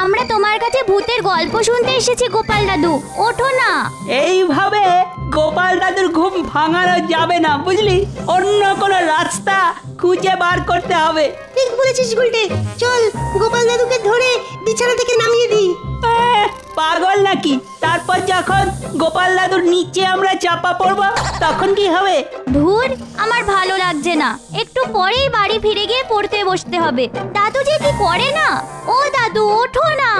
আমরা তোমার কাছে ভূতের গল্প শুনতে এসেছি গোপাল দাদু, ওঠো না। এইভাবে গোপাল দাদুর ঘুম ভাঙানো যাবে না, বুঝলি? অন্য কোনো রাস্তা খুঁজে বার করতে হবে। ঠিক বলেছিস গুলটে, চল গোপাল দাদুকে ধরে বিছানা থেকে নামিয়ে দিই। পাগল নাকি? তারপর যখন গোপাল দাদুর নিচে আমরা চাপা পড়বো তখন কি হবে? ধুর, আমার ভালো লাগছে না। একটু পরেই বাড়ি ফিরে গিয়ে পড়তে বসতে হবে। দাদু যে কি করে না। ও দাদু, ওঠো না।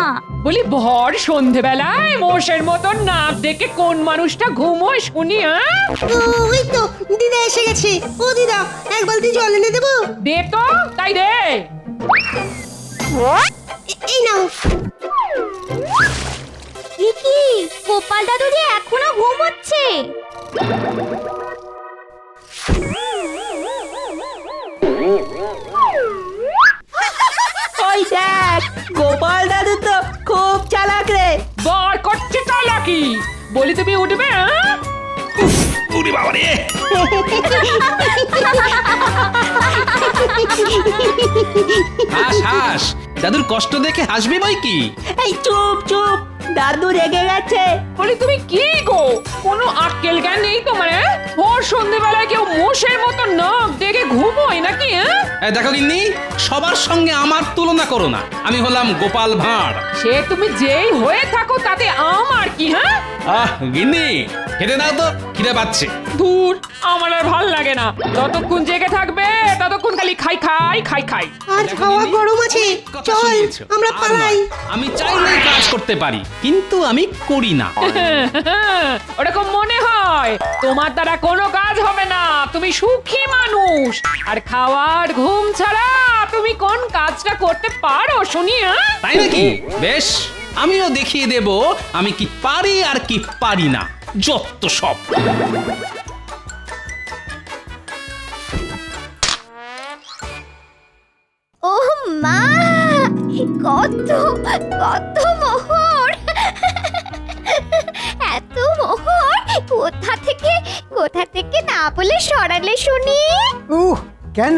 বলি ভর সন্ধেবেলায় মোষের মতন নাক ডেকে কোন মানুষটা ঘুমোয় শুনি? ওই তো দিদা এসে গেছে। ও দিদা, এক বালতি জল এনে দেবো? দে তো, তাই দে। এই নাও। কি গোপাল দাদু যে এখনো ঘুমোচ্ছে। ওই দেখ, গোপাল দাদু তো খুব চালাক রে। বার করছে চালাকি। বলি তুমি উঠবে? ওরে বাবা রে! হাস হাস, দাদুর কষ্ট দেখে হাসবি বই কি? এই চুপ চুপ, দাদু রেগে গেছে। বলি তুমি কি গো, কোনো আক্কেল জ্ঞান নেই তোমার? ভোর সন্ধেবেলায় কেউ মোষের মতো নাক ডেকে ঘুমোয় নাকি? দেখো গিন্নি, সবার সঙ্গে আমার তুলনা করো না। আমি হলাম গোপাল ভাঁড়। সে তুমি যেই হয়ে থাকো তাতে আমার কি? গিন্নি, খেতে দাও তো, খিদে পাচ্ছে। ধুর, আমার আর ভাল লাগে না। যতক্ষণ জেগে থাকবে ততক্ষণ খালি খাই খাই খাই খাই। আজ হাওয়া গরম আছে, কথা চল শুনিয়েছো। আমরা আর পালাই। নয়, আমি চাইলেই কাজ করতে পারি, কিন্তু আমি করি না। ওরকম মনে হয়। তোমার দ্বারা কোনো কাজ হবে না। তুমি সুখী মানুষ। আর খাওয়ার ঘুম ছাড়া তুমি কোন কাজটা করতে পারো শুনি? তাই নাকি? বেশ, আমিও দেখিয়ে দেব আমি কি পারি আর কি পারি না। যত সব। ও মা, কত কত মোহর। এত মোহর কোথা থেকে না বলে সরালে শুনি? কেন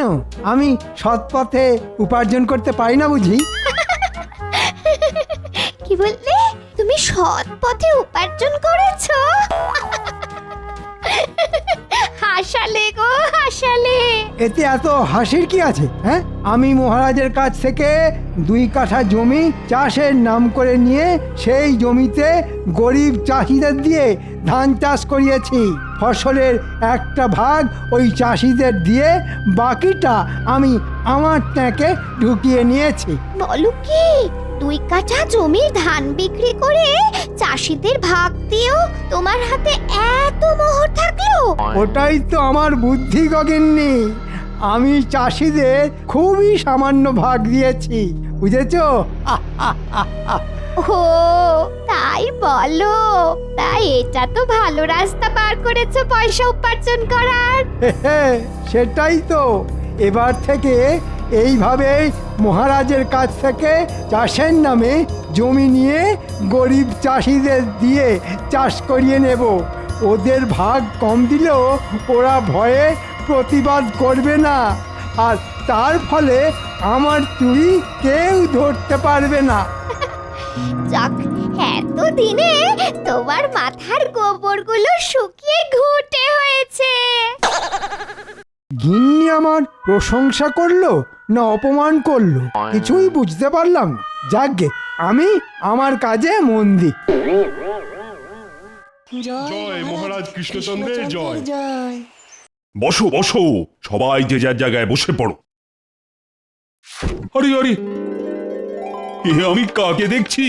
আমি সৎ পথে উপার্জন করতে পারি না বুঝি? কি বললে? তুমি সৎ পথে উপার্জন করেছো? হাসালে গো, হাসালে। এতে এত হাসির কি আছে? হ্যাঁ, আমি মহারাজের কাছ থেকে 2 কাঠা জমি চাষের নাম করে নিয়ে সেই জমিতে গরিব চাষিদের দিয়ে ধান চাষ করিয়েছি। ফসলের একটা ভাগ ওই চাষিদের দিয়ে বাকিটা আমি আমার ট্যাঁকে ঢুকিয়ে নিয়েছি। বলো কি, 2 কাঠা জমির ধান বিক্রি করে চাষিদের ভাগ দিয়েও তোমার হাতে এত মোহর থাকলো? ওটাই তো আমার বুদ্ধি গগিন্নি। আমি চাষিদের খুবই সামান্য ভাগ দিয়েছি, বুঝেছো? ও তাই বলো? তাই এটা তো ভালো রাস্তা বার করেছো পয়সা উপার্জন করার। সেটাই তো। এবার থেকে এইভাবে মহারাজের কাছ থেকে চাষের নামে জমি নিয়ে গরিব চাষিদের দিয়ে চাষ করিয়ে নেব। ওদের ভাগ কম দিলেও ওরা ভয়ে প্রতিবাদ করবে না, আর তার ফলে আমার চুরি কেউ ধরতে পারবে না। যাক, এতদিনে তোমার মাথার গোবরগুলো শুকিয়ে ঘুটে হয়েছে। গিন্নি আমার প্রশংসা করলো না অপমান করলো কিছুই বুঝতে পারলাম না। যাকগে, আমি আমার কাজে মন দিই। জয় মহারাজ কৃষ্ণচন্দ্রের জয়। জয়। বসো বসো, সবাই যে যার জায়গায় বসে পড়ো। আরে আরে, এ আমি কাকে দেখছি?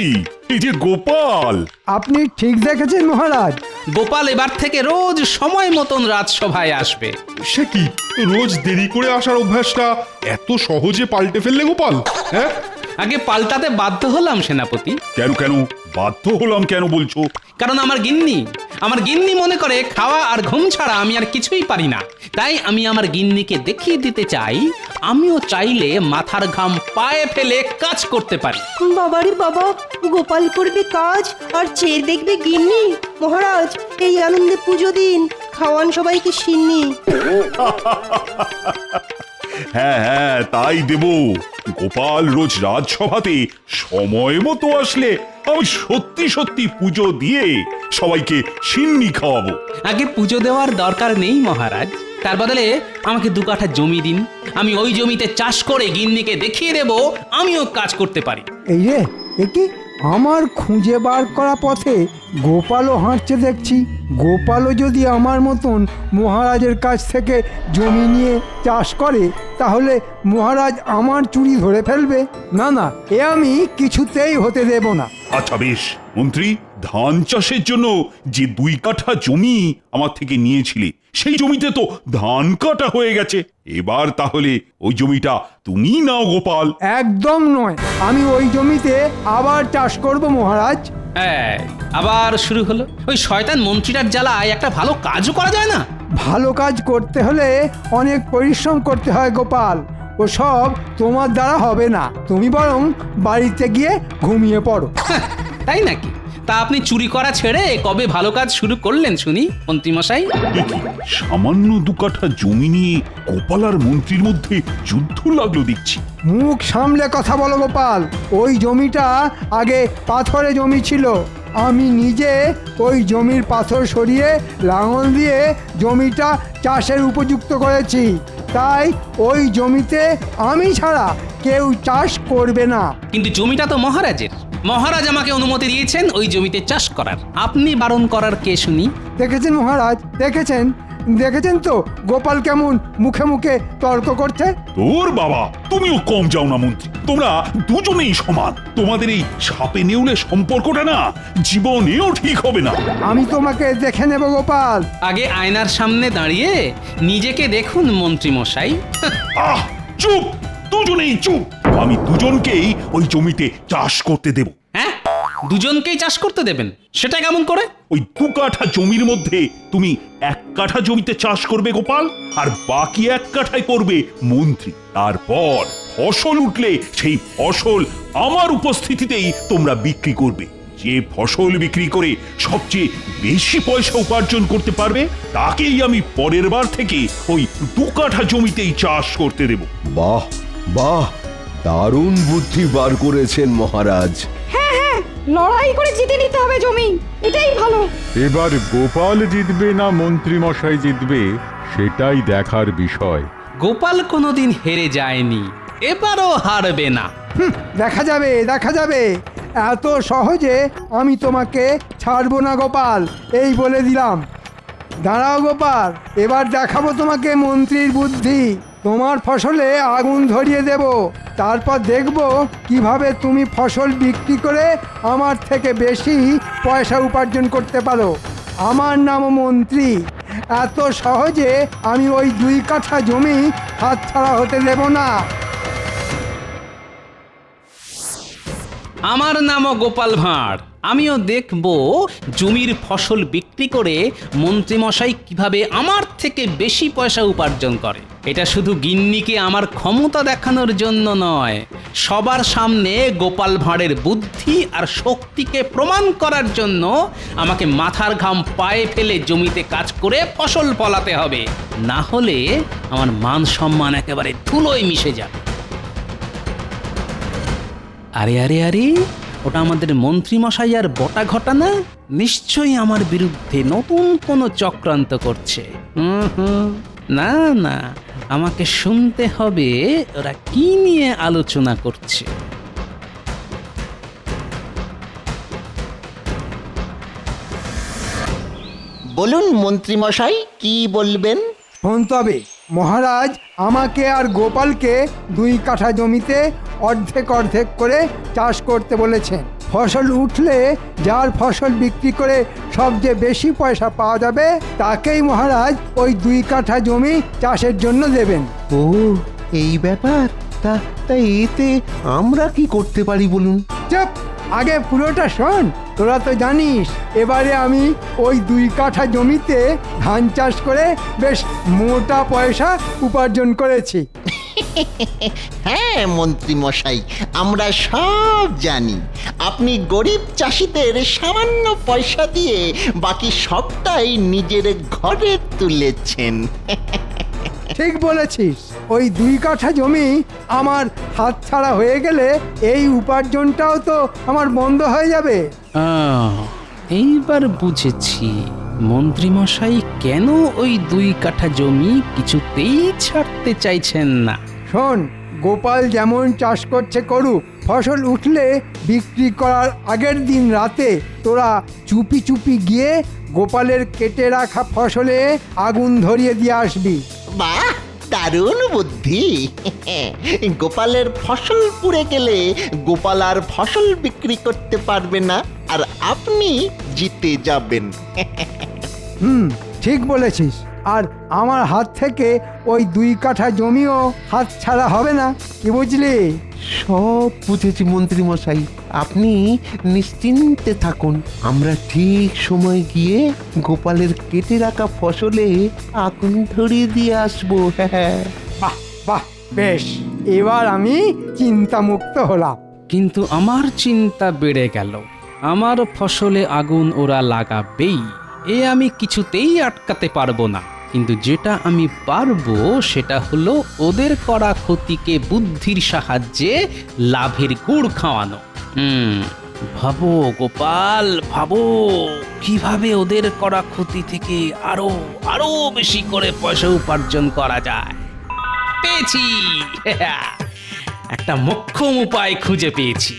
এই যে গোপাল। আপনি ঠিক দেখেছেন মহারাজ। গোপাল এবার থেকে রোজ সময় মতন রাজসভায় আসবে। সে কি, রোজ দেরি করে আসার অভ্যাসটা এত সহজে পাল্টে ফেললে গোপাল? হ্যাঁ, আগে পাল্টাতে বাধ্য হলাম সেনাপতি। কেন কেন বাধ্য হলাম কেন বলছো? কারণ আমার গিন্নি মনে করে খাওয়া আর ঘুম ছাড়া আমি আর কিছুই পারি না। তাই আমি আমার গিন্নিকে দেখিয়ে দিতে চাই আমিও চাইলে মাথার ঘাম পায়ে ফেলে কাজ করতে পারি। বাবারে বাবা, গোপাল করবে কাজ আর চেয়ে দেখবে গিন্নি। মহারাজ, এই আনন্দে পুজো দিন, খাওয়ান সবাইকে সিন্নি। হ্যাঁ হ্যাঁ, তাই দেব। গোপাল রোজ রাজসভাতে সময় মতো আসলে আমি সত্যি সত্যি পুজো দিয়ে সবাইকে সিন্নি খাওয়াবো। আগে পুজো দেওয়ার দরকার নেই মহারাজ, তার বদলে আমাকে 2 কাঠা জমি দিন। আমি ওই জমিতে চাষ করে গিন্নিকে দেখিয়ে দেব আমিও কাজ করতে পারি। এই রে, এ কি আমার খুঁজে বার করা পথে গোপালও হাঁটছে দেখছি। গোপালও যদি আমার মতন মহারাজের কাছ থেকে জমি নিয়ে চাষ করে তাহলে মহারাজ আমার চুরি ধরে ফেলবে। না না, এ আমি কিছুতেই হতে দেব না। আচ্ছা বেশ মন্ত্রী, ধান চাষের জন্য যে 2 কাঠা জমি আমার থেকে নিয়েছিলে সেই জমিতে তো ধান কাটা হয়ে গেছে। এবার তাহলে ওই জমিটা তুমি নাও গোপাল। একদম নয়, আমি ওই জমিতে আবার চাষ করব মহারাজ। এই, আবার শুরু হলো। ওই শয়তান মন্ত্রীটার জ্বালায় একটা ভালো কাজও করা যায় না। ভালো কাজ করতে হলে অনেক পরিশ্রম করতে হয় গোপাল, ও সব তোমার দ্বারা হবে না। তুমি বরং বাড়িতে গিয়ে ঘুমিয়ে পড়ো। তাই নাকি? তা আপনি চুরি করা ছেড়ে কবে ভালো কাজ শুরু করলেন শুনি মন্ত্রীমশাই? এ কি, সামান্য 2 কাঠা জমি নিয়ে গোপাল আর মন্ত্রীর মধ্যে যুদ্ধ লাগলো দেখছি। মুখ সামলে কথা বলো গোপাল। ওই জমিটা আগে পাথরে জমি ছিল। আমি নিজে ওই জমির পাথর সরিয়ে লাঙল দিয়ে জমিটা চাষের উপযুক্ত করেছি। তাই ওই জমিতে আমি ছাড়া কেউ চাষ করবে না। কিন্তু জমিটা তো মহারাজের। মহারাজ আমাকে অনুমতি দিয়েছেন ওই জমিতে চাষ করার। আপনি বারণ করার কে শুনি? দেখেছেন মহারাজ, দেখেছেন তো গোপাল কেমন মুখে মুখে তর্ক করছে। তোর বাবা, তুমিও কম যাও না মন্ত্রী। তোমরা দুজনেই সমান। তোমাদের এই সাপে নেউলে সম্পর্কটা না জীবনেও ঠিক হবে না। আমি তোমাকে দেখে নেব গোপাল। আগে আয়নার সামনে দাঁড়িয়ে নিজেকে দেখুন মন্ত্রীমশাই। আহ, চুপ, দুজনেই চুপ। আমি দুজনকেই ওই জমিতে চাষ করতে দেব। হ্যাঁ, দুজনকেই চাষ করতে দেবেন? সেটা কেমন করে? ওই 2 কাঠা জমির মধ্যে তুমি 1 কাঠা জমিতে চাষ করবে গোপাল, আর বাকি 1 কাঠায় করবে মন্ত্রী। তারপর ফসল উঠলে সেই ফসল আমার উপস্থিতিতেই তোমরা বিক্রি করবে। যে ফসল বিক্রি করে সবচেয়ে বেশি পয়সা উপার্জন করতে পারবে তাকেই আমি পরের বার থেকে ওই 2 কাঠা জমিতেই চাষ করতে দেব। বাহ বাহ, দারুণ বুদ্ধি বার করেছেন মহারাজ। লড়াই করে জিতে নিতে হবে জমি, এটাই ভালো। এবার গোপাল জিতবে না মন্ত্রী মশাই জিতবে সেটাই দেখার বিষয়। গোপাল কোনোদিন হেরে যায়নি, এবারও হারবে না। দেখা যাবে। এত সহজে আমি তোমাকে ছাড়বো না গোপাল, এই বলে দিলাম। দাঁড়াও গোপাল, এবার দেখাবো তোমাকে মন্ত্রীর বুদ্ধি। তোমার ফসলে আগুন ধরিয়ে দেব, তারপর দেখব কিভাবে তুমি ফসল বিক্রি করে আমার থেকে বেশি পয়সা উপার্জন করতে পারো। আমার নাম মন্ত্রী। এত সহজে আমি ওই 2 কাঠা জমি হাতছাড়া হতে দেব না। আমার নামও গোপাল ভাঁড়। আমিও দেখব জমির ফসল বিক্রি করে মন্ত্রীমশাই কিভাবে আমার থেকে বেশি পয়সা উপার্জন করে। এটা শুধু গিন্নিকে আমার ক্ষমতা দেখানোর জন্য নয়, সবার সামনে গোপাল ভাঁড়ের বুদ্ধি আর শক্তিকে প্রমাণ করার জন্য আমাকে মাথার ঘাম পায়ে ফেলে জমিতে কাজ করে ফসল ফলাতে হবে। না হলে আমার মান সম্মান একেবারে ধুলোয় মিশে যাবে। আরে, ওটা আমাদের মন্ত্রীমশাই আর বটা ঘটানা। নিশ্চয়ই আমার বিরুদ্ধে নতুন কোনো চক্রান্ত করছে। না, আমাকে শুনতে হবে ওরা কি নিয়ে আলোচনা করছে। বলুন মন্ত্রী মশাই, কি বলবেন? শোন তবে, মহারাজ আমাকে আর গোপালকে 2 কাঠা জমিতে অর্ধেক করে চাষ করতে বলেছেন। ফসল উঠলে যার ফসল বিক্রি করে সবচেয়ে বেশি পয়সা পাওয়া যাবে তাকেই মহারাজ ওই 2 কাঠা জমি চাষের জন্য দেবেন। ও, এই ব্যাপার। তা এতে আমরা কি করতে পারি বলুন? চুপ, আগে পুরোটা শোন। তোরা তো জানিস এবারে আমি ওই 2 কাঠা জমিতে ধান চাষ করে বেশ মোটা পয়সা উপার্জন করেছি। হ্যাঁ মন্ত্রী মশাই, আমরা সব জানি। আপনি গরিব চাষিদের সামান্য পয়সা দিয়ে বাকি সবটাই নিজের ঘরে তুলেছেন। ঠিক বলেছিস, ওই 2 কাঠা জমি আমার হাতছাড়া হয়ে গেলে এই উপার্জনটাও তো আমার বন্ধ হয়ে যাবে। এইবার বুঝেছি মন্ত্রীমশাই কেন ওই 2 কাঠা জমি কিছুতেই ছাড়তে চাইছেন না। শোন, গোপাল যেমন চাষ করছে করুক, ফসল উঠলে বিক্রি করার আগের দিন রাতে তোরা চুপি চুপি গিয়ে গোপালের কেটে রাখা ফসলে আগুন ধরিয়ে দিয়ে আসবি। বাহ, দারুণ বুদ্ধি। গোপালের ফসল পুড়ে গেলে গোপাল আর ফসল বিক্রি করতে পারবে না, আর আপনি জিতে যাবেন। ঠিক বলেছিস। আর আমার হাত থেকে ওই 2 কাঠা জমিও হাত ছাড়া হবে না, কি বুঝলি? সব বুঝেছি মন্ত্রী মশাই, আপনি নিশ্চিন্তে থাকুন। আমরা ঠিক সময় গিয়ে গোপালের কেটে রাখা ফসলে আগুন ধরিয়ে দিয়ে আসবো। হ্যাঁ, বাহ বাহ, বেশ, এবার আমি চিন্তামুক্ত হলাম। কিন্তু আমার চিন্তা বেড়ে গেল। আমার ফসলে আগুন ওরা লাগাবেই, এ আমি কিছুতেই আটকাতে পারবো না। কিন্তু যেটা আমি পারবো সেটা হলো ওদের করা ক্ষতিকে বুদ্ধির সাহায্যে লাভের গুড় খাওয়ানো। ভাবো গোপাল, ভাবো কিভাবে ওদের করা ক্ষতি থেকে আরো আরো বেশি করে পয়সা উপার্জন করা যায়। পেয়েছি, একটা মোক্ষম উপায় খুঁজে পেয়েছি।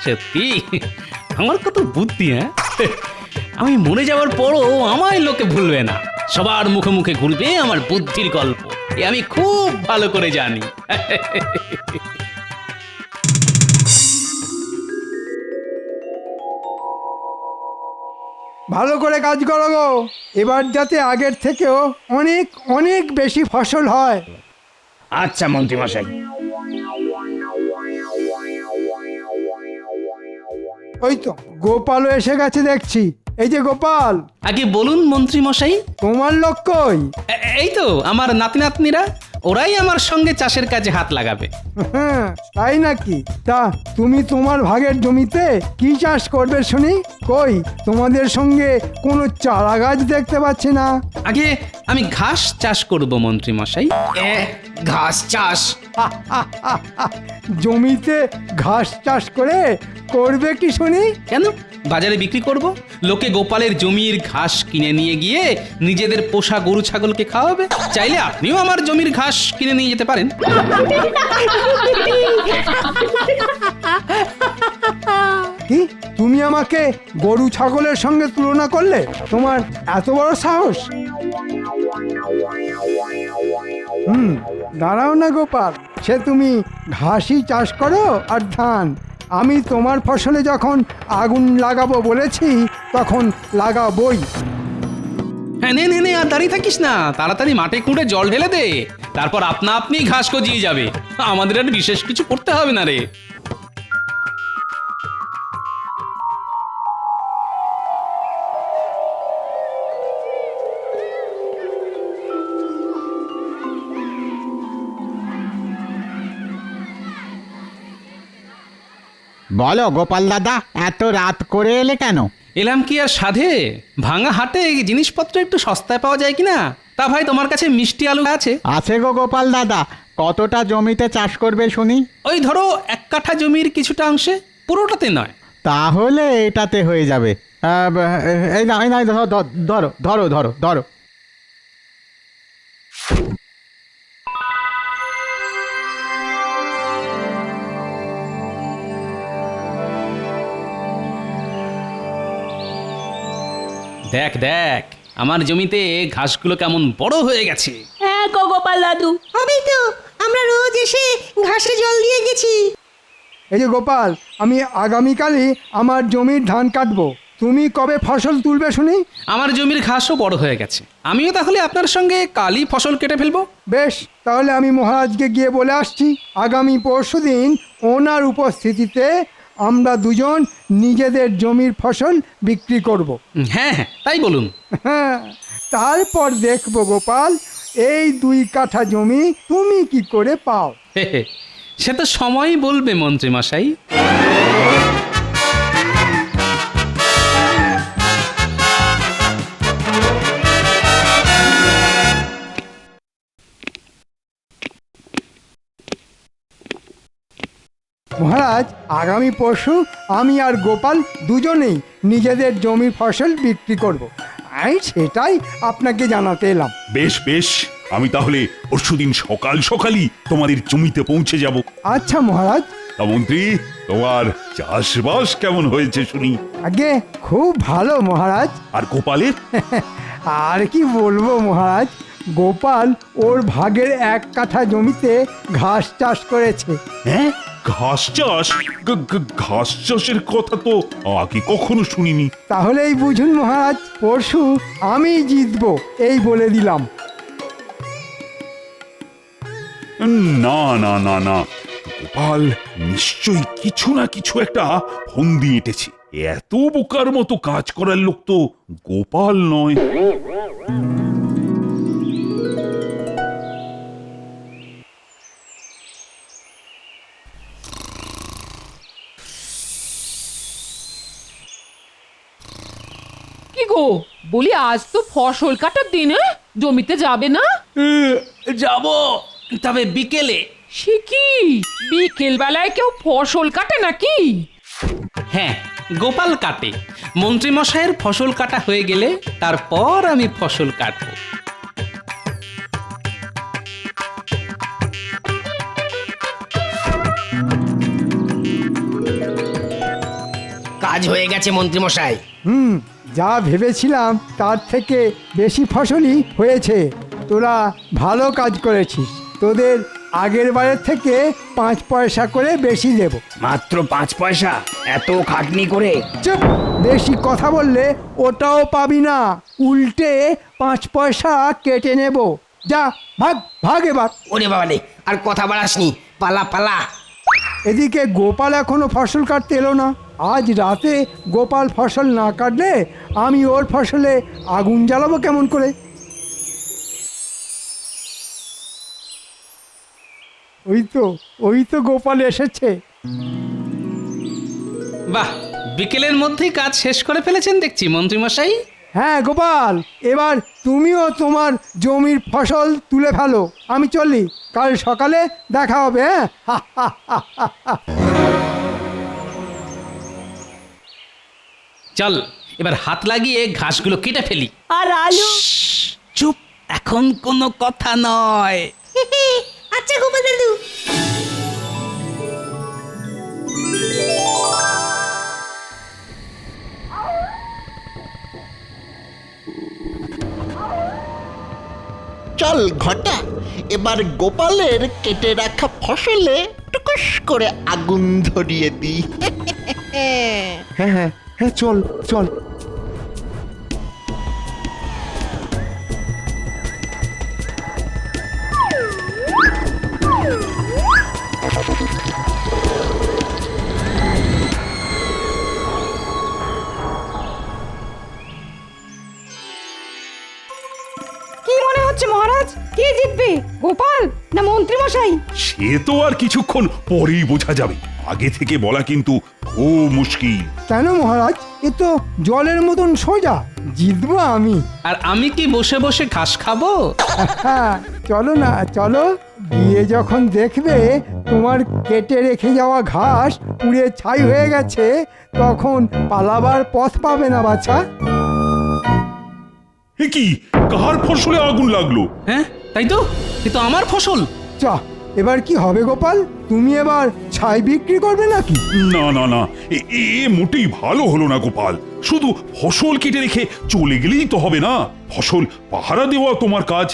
সত্যি আমার কত বুদ্ধি! আমি মরে যাওয়ার পরও আমায় লোকে ভুলবে না, সবার মুখে মুখে ঘুরবে আমার বুদ্ধির গল্প। এ আমি খুব ভালো করে জানি। ভালো করে কাজ করো গো, এবার যাতে আগের থেকেও অনেক অনেক বেশি ফসল হয়। আচ্ছা মন্ত্রীমশাই। ওই তো গোপালও এসে গেছে দেখছি। এই যে গোপাল। আগে বলুন মন্ত্রী মশাই। তোমার লোক কই? এই তো আমার নাতি নাতনিরা, ওরাই আমার সঙ্গে চাষের কাজে হাত লাগাবে। হ্যাঁ, তাই নাকি? তা তুমি তোমার ভাগের জমিতে কি চাষ করবে শুনি? কই তোমাদের সঙ্গে কোনো চারা গাছ দেখতে পাচ্ছি না। আগে আমি ঘাস চাষ করব মন্ত্রী মশাই। ঘাস চাষ? জমিতে ঘাস চাষ করবে কি শুনি? কেন, বাজারে বিক্রি করব। লোকে গোপালের জমির ঘাস কিনে নিয়ে গিয়ে নিজেদের পোষা গরু ছাগলকে খাওয়াবে। চাইলে আপনিও আমার জমির ঘাস কিনে নিয়ে যেতে পারেন। কি তুমি আমাকে গরু ছাগলের সঙ্গে তুলনা করলে? তোমার এত বড় সাহস? দাঁড়াও না গোপাল, সে তুমি ঘাসই চাষ করো আর ধান। আমি তোমার ফসলে যখন আগুন লাগাবো বলেছি তখন লাগাবই। হ্যাঁ, নে নে নে, আর দাঁড়িয়ে থাকিস না, তাড়াতাড়ি মাঠে খুঁড়ে জল ঢেলে দে, তারপর আপনা আপনি ঘাস গজিয়ে যাবে। আমাদের আর বিশেষ কিছু করতে হবে না রে। বলো গোপাল দাদা, এত রাত করে এলে কেন? এলাম কি আর সাধে, ভাঙা হাটে জিনিসপত্র একটু সস্তায় পাওয়া যায় কিনা। তা ভাই, তোমার কাছে মিষ্টি আলু আছে? আছে গো গোপাল দাদা। কতটা জমিতে চাষ করবে শুনি? ওই ধরো 1 কাঠা জমির কিছুটা অংশে, পুরোটাতে নয়। তাহলে এটাতে হয়ে যাবে। এই না, ধরো ধরো ধরো ধরো ধরো। দেখ দেখ, আমার জমিতে ঘাসগুলো কেমন বড় হয়ে গেছে। হ্যাঁ গো গোপাল দাদু, আমি তো, আমরা রোজ এসে ঘাসে জল দিয়ে গেছি। এই যে গোপাল, আমি আগামীকালই আমার জমির ধান কাটবো। তুমি কবে ফসল তুলবে শুনি? আমার জমির ঘাসও বড় হয়ে গেছে, আমিও তাহলে আপনার সঙ্গে কালই ফসল কেটে ফেলবো। বেশ, তাহলে আমি মহারাজকে গিয়ে বলে আসছি আগামী পরশুদিন ওনার উপস্থিতিতে আমরা দুজন নিজেদের জমির ফসল বিক্রি করব। হ্যাঁ হ্যাঁ, তাই বলুন। হ্যাঁ, তারপর দেখব গোপাল, এই 2 কাঠা জমি তুমি কি করে পাও। সে তো সময়ই বলবে মন্ত্রী মশাই। মহারাজ আগামী পরশু আমি আর গোপাল দুজনেই নিজেদের জমির ফসল বিক্রি করব। আমি সেটাই আপনাকে জানাতে এলাম। বেশ বেশ, আমি তাহলে পরশুদিন সকাল সকালই তোমাদের জমিতে পৌঁছে যাব। আচ্ছা মহারাজ। তা মন্ত্রী, তোমার চাষবাস কেমন হয়েছে শুনি? আগে খুব ভালো মহারাজ। আর গোপালের? আর কি বলবো মহারাজ, গোপাল ওর ভাগের 1 কাঠা জমিতে ঘাস চাষ করেছে। হ্যাঁ, ঘাস চাষ? ঘাস চাষের কথা তো আগে কখনো শুনিনি। তাহলেই বুঝুন মহারাজ, পরশু আমি জিতবো এই বলে দিলাম। না না না না, গোপাল নিশ্চয়ই কিছু না কিছু একটা ফন্দি এঁটেছে। এত বোকার মতো কাজ করার লোক তো গোপাল নয়। কি গো, বলি আজ তো ফসল কাটার দিন, জমিতে যাবে না? যাব, তবে বিকেলে। সে কি, বিকেল বেলায় কেউ ফসল কাটে নাকি? হ্যাঁ, গোপাল কাটে। মন্ত্রী মশাইয়ের ফসল কাটা হয়ে গেলে তারপর আমি ফসল কাটবো। কাজ হয়ে গেছে মন্ত্রী মশাই। যা ভেবেছিলাম তার থেকে বেশি ফসলই হয়েছে। তোরা ভালো কাজ করেছিস। তোদের আগের বারের থেকে 5 পয়সা করে বেশি দেব। মাত্র 5 পয়সা? এত খাটনি করে? চুপ, বেশি কথা বললে ওটাও পাবি না, উল্টে 5 পয়সা কেটে নেব। যা, ভাগ ভাগ এবার। ওরে বাবারে, আর কথা বাড়াসনি, পালা পালা। এদিকে গোপাল এখনো ফসল কাটতে এলো না। আজ রাতে গোপাল ফসল না কাটলে আমি ওর ফসলে আগুন জ্বালাবো কেমন করে? ওই তো গোপাল এসেছে। বাহ, বিকেলের মধ্যেই কাজ শেষ করে ফেলেছেন দেখছি মন্ত্রী মশাই। হ্যাঁ গোপাল, এবার তুমিও তোমার জমির ফসল তুলে ফেলো। আমি চলি, কাল সকালে দেখা হবে। চল, এবার হাত লাগিয়ে ঘাসগুলো কেটে ফেলি। আর আলু? চুপ, এখন কোনো কথা নয়। আচ্ছা গোপাল দাদু। চল ঘটা, এবার গোপালের কেটে রাখা ফসলে টুকুস করে আগুন ধরিয়ে দিই। হ্যাঁ হ্যাঁ হ্যাঁ, চল চল। কি মনে হচ্ছে মহারাজ, কে জিতবে, গোপাল না মন্ত্রী মশাই? সে তো আর কিছুক্ষণ পরেই বোঝা যাবে। আগে থেকে বলা কিন্তু খুব মুশকিল। কেন মহারাজ, এ তো জলের মতন সোজা। জিতবো আমি। আর আমি কি বসে বসে ঘাস খাবো? হ্যাঁ, চলো না, চলো। গিয়ে যখন দেখবে তোমার কেটে রেখে যাওয়া ঘাস পুড়ে ছাই হয়ে গেছে, তখন পালাবার পথ পাবে না বাছা। এ কি, কার ফসলে আগুন লাগলো? হ্যাঁ, তাই তো, এ তো আমার ফসল। চ, এবার কি হবে গোপাল? তুমি এবার ছাই বিক্রি করবে নাকি? না না না, এ মোটেই ভালো হলো না গোপাল। শুধু ফসল কেটে রেখে চলে গেলেই তো হবে না, ফসল পাহারা দেওয়া তোমার কাজ।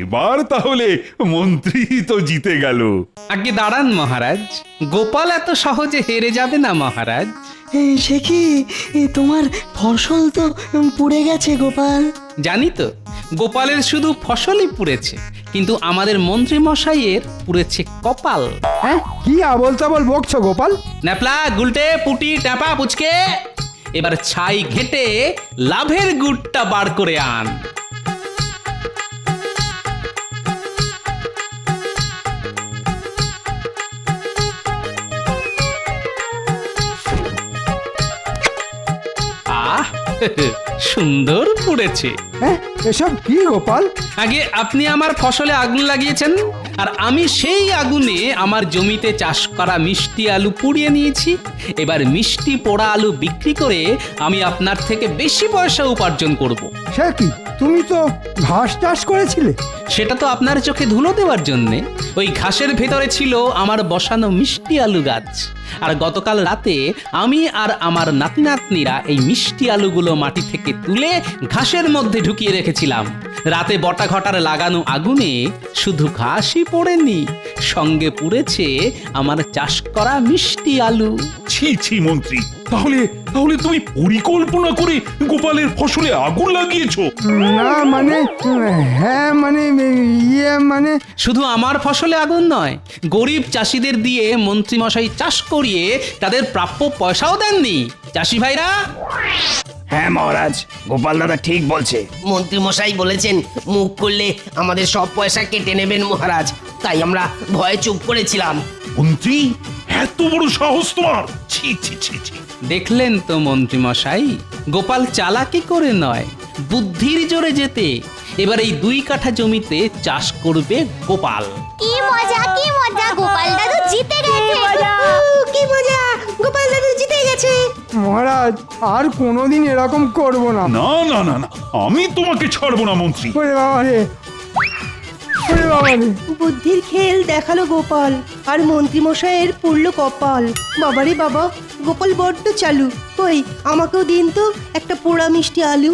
এবার তাহলে মন্ত্রী তো জিতে গেল। আগে দাঁড়ান মহারাজ, গোপাল এত সহজে হেরে যাবে না মহারাজ। সে কি, তোমার ফসল তো পুড়ে গেছে গোপাল। জানি তো, গোপালের শুধু ফসলই পুড়েছে, কিন্তু আমাদের মন্ত্রী মশাইয়ের পুড়েছে কপাল। হ্যাঁ, কি আবল তাবল বকছো গোপাল? ন্যাপলা, গুলটে, পুটি, টাপা, পুচকে, এবার ছাই ঘেটে লাভের গুড়টা বার করে আন। আহ, সুন্দর পুড়েছে। হ্যাঁ, এসব কি গোপাল? আগে আপনি আমার ফসলে আগুন লাগিয়েছেন, আর আমি সেই আগুনে আমার জমিতে চাষ করা মিষ্টি আলু পুড়িয়ে নিয়েছি। এবার মিষ্টি পোড়া আলু বিক্রি করে আমি আপনার থেকে বেশি পয়সা উপার্জন করব। সে কি, তুমি তো ঘাস চাষ করেছিলে? সেটা তো আপনার চোখে ধুলো দেওয়ার জন্যে। ওই ঘাসের ভেতরে ছিল আমার বসানো মিষ্টি আলু গাছ। আর গতকাল রাতে আমি আর আমার নাতি নাতনিরা এই মিষ্টি আলুগুলো মাটি থেকে তুলে ঘাসের মধ্যে ঢুকিয়ে রেখেছিলাম। রাতে বটা ঘটার লাগানো আগুনে শুধু ঘাসই পোড়েনি, সঙ্গে পুড়েছে আমার চাষ করা মিষ্টি আলু। ছি ছি মন্ত্রী, তাহলে তাহলে তুমি পরিকল্পনা করে গোপালের ফসলে আগুন লাগিয়েছো? না মানে, হ্যাঁ মানে মানে শুধু আমার ফসলে আগুন নয়, গরিব চাষিদের দিয়ে মন্ত্রী মশাই চাষ করিয়ে তাদের প্রাপ্য পয়সাও দেননি। চাষি ভাইরা, হ্যাঁ মহারাজ, গোপাল দাদা ঠিক বলছে। মন্ত্রী মশাই বলেছেন মুখ করলে আমাদের সব পয়সা কেটে নেবেন মহারাজ, তাই আমরা ভয়ে চুপ করেছিলাম। মন্ত্রী, এত বড় সাহস তোমার! ছি ছি ছি ছি। দেখলেন তো মন্ত্রী মশাই, গোপাল চালাকি করে নয়, বুদ্ধির জোরে যেতে এবার এই 2 কাঠা জমিতে চাষ করবে গোপাল। কি মজা গোপাল দাদু জিতে গেছে। কি মজা, গোপাল দাদু জিতে গেছে। মহারাজ, আর কোনোদিন এরকম করব না। না না না না, আমি তোমাকে ছাড়বো না মন্ত্রী। ওরে বাবা রে, ওরে বাবা রে। বুদ্ধির খেল দেখালো গোপাল, আর মন্ত্রী মশাইয়ের পুড়ল কপাল। বাবারে বাবা, গোপাল বড্ড চালু। কই, আমাকেও দিন তো একটা পোড়া মিষ্টি আলু।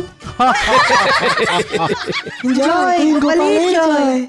জয় গোপালের জয়।